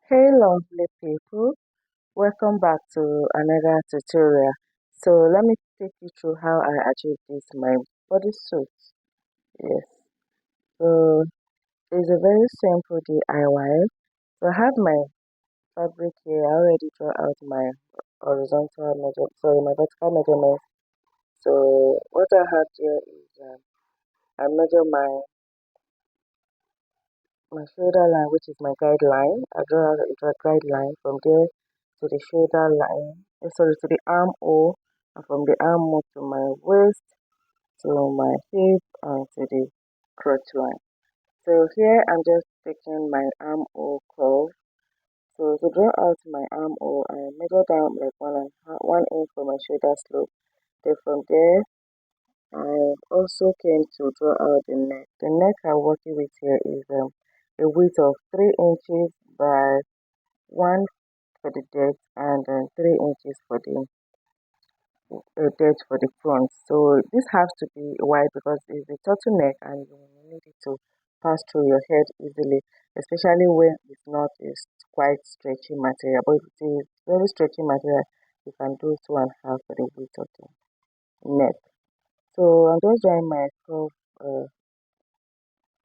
Hey lovely people, welcome back to another tutorial. So let me take you through how I achieved this my bodysuit. Yes, so it's a very simple DIY. So I have my fabric here. I already draw out my horizontal measure, sorry, my vertical measurements. So what I have here is I measure my shoulder line, which is my guideline. I draw a guideline from there to the shoulder line, sorry, to the arm hole, and from the arm hole to my waist, to my hip, and to the crotch line. So here I'm just taking my arm hole curve. So to draw out my arm hole, I measure down like 1 inch for my shoulder slope. Then from there, I also came to draw out the neck. The neck I'm working with here is a width of 3 inches by 1 for the depth and 3 inches for the depth for the front. So this has to be wide because it's a turtleneck and you need it to pass through your head easily, especially when it's not a quite stretchy material. But if it is very stretchy material, you can do 2.5 for the width of the neck. So I'm just drawing my curve,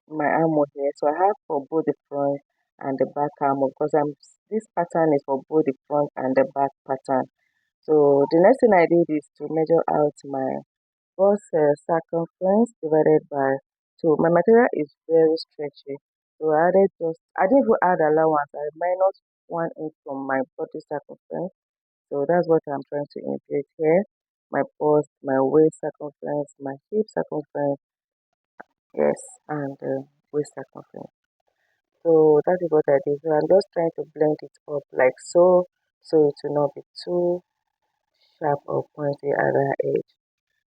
my armhole here. So I have for both the front and the back armhole because this pattern is for both the front and the back pattern. So the next thing I did is to measure out my bust circumference divided by 2. My material is very stretchy. So I didn't even add allowance. I minus 1 inch from my body circumference. So that's what I'm trying to indicate here. My bust, my waist circumference, my hip circumference, yes, and waist circumference. So that is what I did. So I'm just trying to blend it up like so, so it will not be too sharp or pointy at that edge.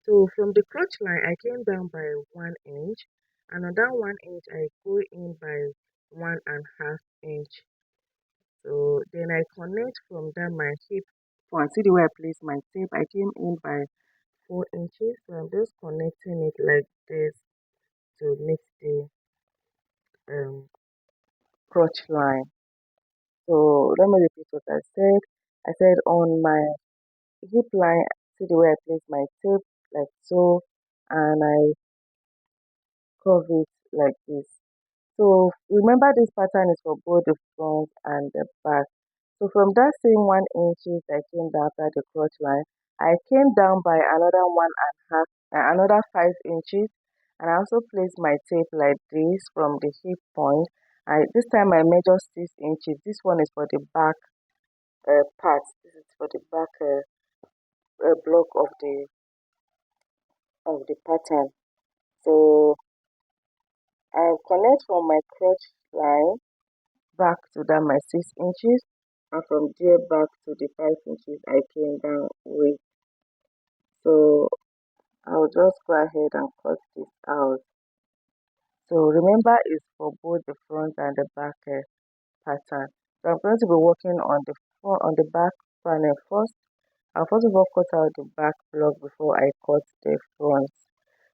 So from the crotch line, I came down by 1 inch, and on that 1 inch, I go in by 1.5 inch. So then I connect from that my hip point. See the way I place my tape? I came in by 4 inches. So I'm just connecting it like this to meet the um, crotch line. So let me repeat what I said. I said on my hip line, see the way I place my tape like so, and I curve it like this. So remember this pattern is for both the front and the back. So from that same 1 inches I came down after the crotch line, I came down by another 1.5, another 5 inches, and I also placed my tape like this from the hip point. This time I measure 6 inches. This one is for the back part. This is for the back block of the pattern. So I connect from my crotch line back to that my 6 inches, and from there back to the 5 inches I came down with. So I'll just go ahead and cut this out. So remember it's for both the front and the back pattern. So I'm going to be working on the front, on the back panel first. I'll first of all cut out the back block before I cut the front.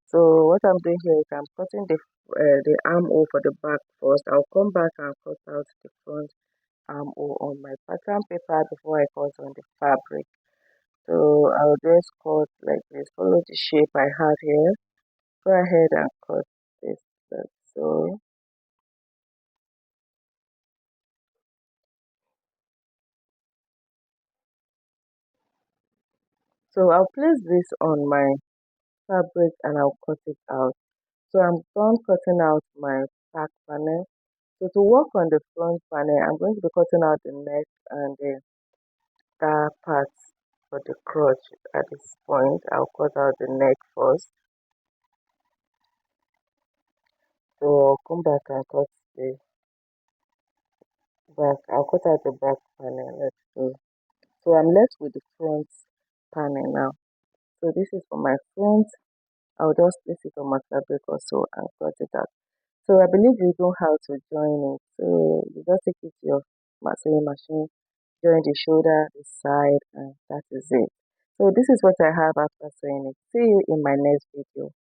So what I'm doing here is I'm cutting the armhole for the back first. I'll come back and cut out the front armhole on my pattern paper before I cut on the fabric. So I'll just cut like this. Follow the shape I have here. Go ahead and cut this like so. So I'll place this on my fabric and I'll cut it out. So I'm done cutting out my back panel. So to work on the front panel, I'm going to be cutting out the neck and the star parts for the crotch. At this point, I'll cut out the neck first. So I'll come back and cut the back. I'll cut out the back panel. Let's see. So I'm left with the front panel now. So this is for my front. I'll just place it on my fabric also and cut it out. So I believe you know how to join it. So you just take it to your sewing machine, join the shoulder, the side, and that is it. So this is what I have after sewing it. See you in my next video.